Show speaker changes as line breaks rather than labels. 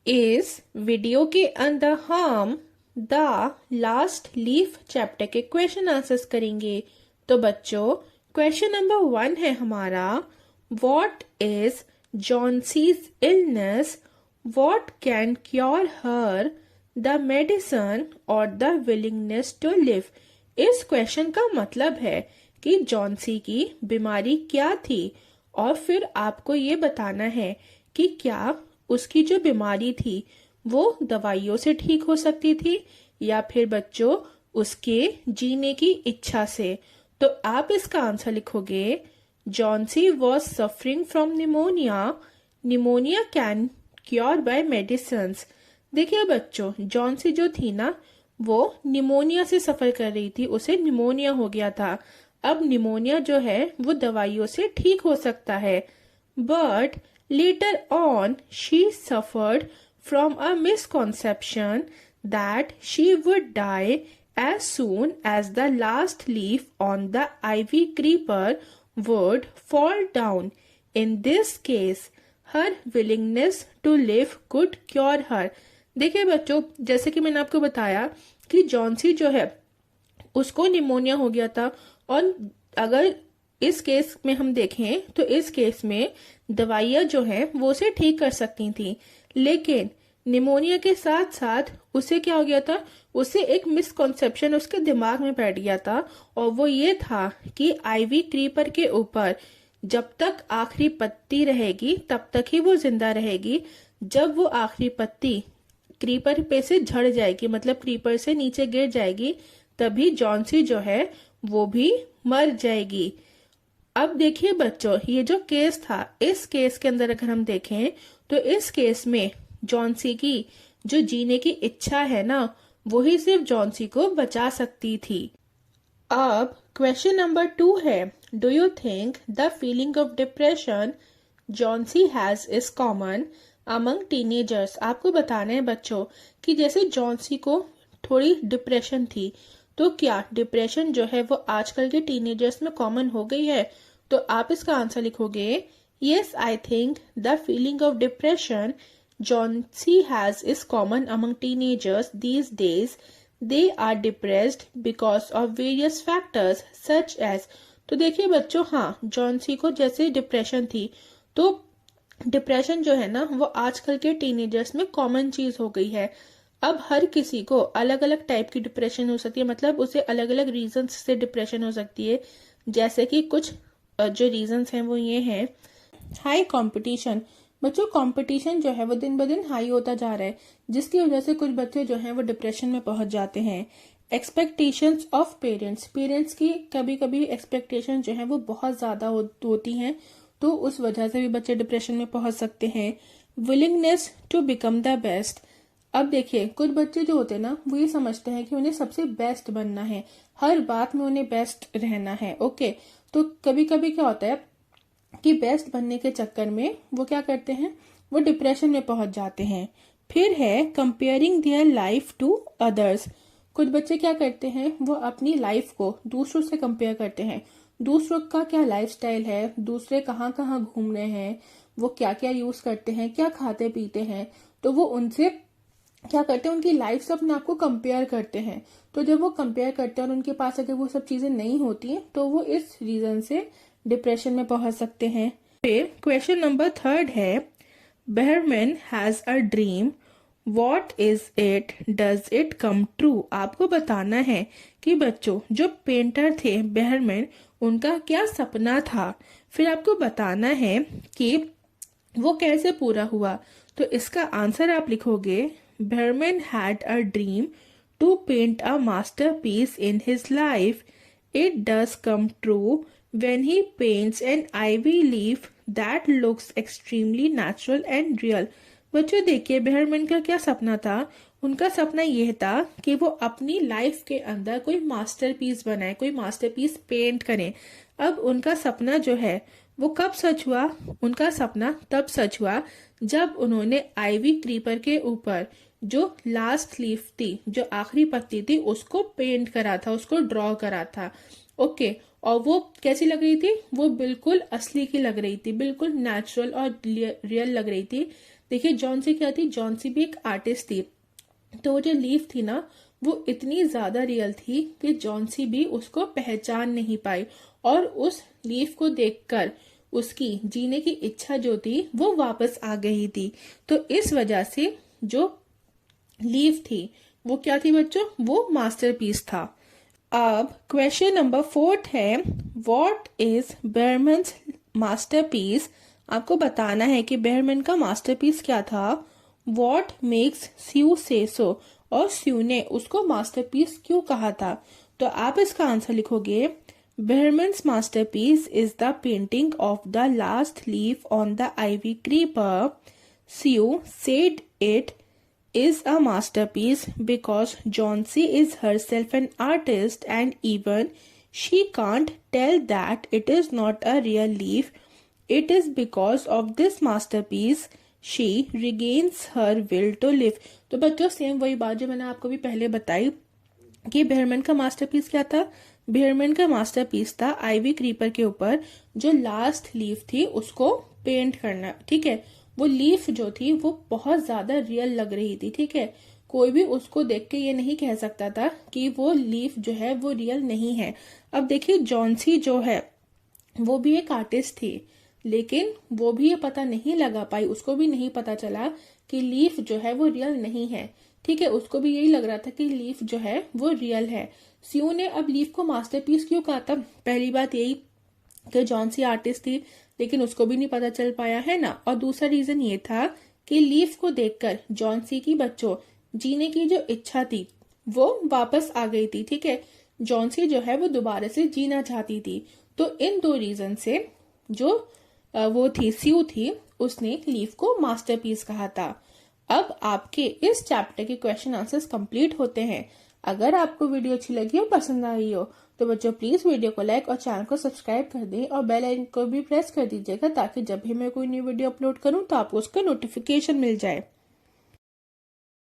इस वीडियो के अंदर हम द लास्ट लीफ चैप्टर के क्वेश्चन आंसर्स करेंगे। तो बच्चों, क्वेश्चन नंबर 1 है हमारा, what is Johnsy's illness, what can cure her, the medicine और द विलिंगनेस टू लिव। इस क्वेश्चन का मतलब है कि जॉन्सी की बीमारी क्या थी और फिर आपको ये बताना है कि क्या उसकी जो बीमारी थी वो दवाइयों से ठीक हो सकती थी या फिर बच्चों उसके जीने की इच्छा से। तो आप इसका आंसर लिखोगे, Johnsy was suffering from pneumonia, pneumonia can cure by medicine. देखिए बच्चों, जॉन्सी जो थी ना वो निमोनिया से सफर कर रही थी, उसे निमोनिया हो गया था। अब निमोनिया जो है वो दवाइयों से ठीक हो सकता है, but later on she suffered from a misconception that she would die as soon as the last leaf on the ivy creeper would fall down. In this case, her willingness to live could cure her. देखिए बच्चों, जैसे कि मैंने आपको बताया कि Johnsy जो है उसको निमोनिया हो गया था, और अगर इस केस में हम देखें तो इस केस में दवाइयां जो है वो उसे ठीक कर सकती थी, लेकिन निमोनिया के साथ साथ उसे क्या हो गया था, उसे एक मिसकॉन्सेप्शन उसके दिमाग में बैठ गया था, और वो ये था कि आईवी क्रीपर के ऊपर जब तक आखिरी पत्ती रहेगी तब तक ही वो जिंदा रहेगी। जब वो आखिरी पत्ती क्रीपर पे से झड़ जाएगी, मतलब क्रीपर से नीचे गिर जाएगी, तभी जॉन्सी जो है वो भी मर जाएगी। अब देखिए बच्चों, ये जो केस था, इस केस के अंदर अगर हम देखें तो इस केस में जॉन्सी की जो जीने की इच्छा है ना, वही सिर्फ जॉन्सी को बचा सकती थी। अब क्वेश्चन नंबर 2 है, do you think the feeling of depression Johnsy has is common among teenagers. आपको बताना है बच्चों कि जैसे जॉन्सी को थोड़ी डिप्रेशन थी, तो क्या डिप्रेशन जो है वो आजकल के टीनेजर्स में कॉमन हो गई है। तो आप इसका आंसर लिखोगे, yes I think the feeling of depression Johnsy has is common among teenagers these days, they are depressed because of various factors such as. तो देखिए बच्चों, हाँ, जॉन्सी को जैसे डिप्रेशन थी, तो डिप्रेशन जो है ना वो आजकल के टीनेजर्स में कॉमन चीज हो गई है। अब हर किसी को अलग अलग टाइप की डिप्रेशन हो सकती है, मतलब उसे अलग अलग रीजंस से डिप्रेशन हो सकती है। जैसे कि कुछ जो रीजंस हैं वो ये हैं, हाई कंपटीशन। बच्चों, कंपटीशन जो है वो दिन ब दिन हाई होता जा रहा है, जिसकी वजह से कुछ बच्चे जो हैं वो डिप्रेशन में पहुंच जाते हैं। एक्सपेक्टेशंस ऑफ पेरेंट्स, पेरेंट्स की कभी कभी एक्सपेक्टेशन जो है वो बहुत ज्यादा होती हैं, तो उस वजह से भी बच्चे डिप्रेशन में पहुंच सकते हैं। Willingness to become the best. अब देखिए, कुछ बच्चे जो होते हैं ना वो ये समझते हैं कि उन्हें सबसे बेस्ट बनना है, हर बात में उन्हें बेस्ट रहना है। ओके, तो कभी कभी क्या होता है कि बेस्ट बनने के चक्कर में वो क्या करते हैं, वो डिप्रेशन में पहुंच जाते हैं। फिर है comparing their life to others. कुछ बच्चे क्या करते हैं, वो अपनी लाइफ को दूसरों से कंपेयर करते हैं। दूसरों का क्या लाइफस्टाइल है, दूसरे कहाँ कहाँ घूम रहे हैं, वो क्या क्या यूज करते हैं, क्या खाते पीते हैं, तो वो उनसे क्या करते हैं, उनकी लाइफ से अपने आप को कंपेयर करते हैं। तो जब वो कंपेयर करते हैं और उनके पास अगर वो सब चीजें नहीं होती हैं, तो वो इस रीजन से डिप्रेशन में पहुंच सकते हैं। फिर क्वेश्चन नंबर 3 है, Behrman has a dream, what is it, does it come true. आपको बताना है कि बच्चों जो पेंटर थे बेहरमैन, उनका क्या सपना था। फिर आपको बताना है कि वो कैसे पूरा हुआ। तो इसका आंसर आप लिखोगे, Berman had a dream to paint a masterpiece in his life. It does come true when he paints an ivy leaf that looks extremely natural and real. बच्चों देखिए, बेहरमैन का क्या सपना था। उनका सपना यह था कि वो अपनी लाइफ के अंदर कोई मास्टरपीस बनाए, कोई मास्टरपीस पेंट करें। अब उनका सपना जो है वो कब सच हुआ, उनका सपना तब सच हुआ जब उन्होंने आईवी क्रीपर के ऊपर जो लास्ट लीफ थी, जो आखिरी पत्ती थी, उसको पेंट करा था, उसको ड्रॉ करा था। ओके, और वो कैसी लग रही थी, वो बिल्कुल असली की लग रही थी, बिल्कुल नेचुरल और रियल लग रही थी। देखिए जॉन्सी क्या थी, जॉन्सी भी एक आर्टिस्ट थी। तो वो जो लीफ थी ना वो इतनी ज्यादा रियल थी कि जॉन्सी भी उसको पहचान नहीं पाई, और उस लीफ को देखकर उसकी जीने की इच्छा जो थी वो वापस आ गई थी। तो इस वजह से जो लीफ थी वो क्या थी बच्चों, वो मास्टरपीस था। अब क्वेश्चन नंबर 4 है, व्हाट इज बेयरमैन्स मास्टरपीस। आपको बताना है कि बेयरमैन का मास्टरपीस क्या था। व्हाट मेक्स स्यू से सो, और स्यू ने उसको मास्टरपीस क्यों कहा था। तो आप इसका आंसर लिखोगे, Behrman's masterpiece is the painting of the last leaf on the ivy creeper. Sue said it is a masterpiece because Johnsy is herself an artist, and even she can't tell that it is not a real leaf. It is because of this masterpiece she regains her will to live. तो बच्चों same वही बात जो मैंने आपको भी पहले बताई कि बेयरमैन का मास्टरपीस क्या था। बेयरमैन का मास्टरपीस था आइवी क्रीपर के ऊपर जो लास्ट लीफ थी उसको पेंट करना, ठीक है। वो लीफ जो थी वो बहुत ज्यादा रियल लग रही थी, ठीक है। कोई भी उसको देख के ये नहीं कह सकता था कि वो लीफ जो है वो रियल नहीं है। अब देखिए जॉन्सी जो है वो भी एक आर्टिस्ट थी, लेकिन वो भी ये पता नहीं लगा पाई, उसको भी नहीं पता चला कि लीफ जो है वो रियल नहीं है, ठीक है। उसको भी यही लग रहा था कि लीफ जो है वो रियल है। स्यू ने अब लीफ को मास्टरपीस क्यों कहा था, पहली बात यही कि जॉन्सी आर्टिस्ट थी, लेकिन उसको भी नहीं पता चल पाया है ना। और दूसरा रीजन ये था कि लीफ को देखकर जॉन्सी की बच्चों जीने की जो इच्छा थी वो वापस आ गई थी, ठीक है। जॉन्सी जो है वो दोबारा से जीना चाहती थी। तो इन दो रीजन से जो वो थी स्यू थी उसने लीफ को मास्टरपीस कहा था। अब आपके इस चैप्टर के क्वेश्चन आंसर्स कंप्लीट होते हैं। अगर आपको वीडियो अच्छी लगी हो, पसंद आई हो, तो बच्चों प्लीज वीडियो को लाइक और चैनल को सब्सक्राइब कर दें और बेल आइकन को भी प्रेस कर दीजिएगा ताकि जब भी मैं कोई न्यू वीडियो अपलोड करूं तो आपको उसका नोटिफिकेशन मिल जाए।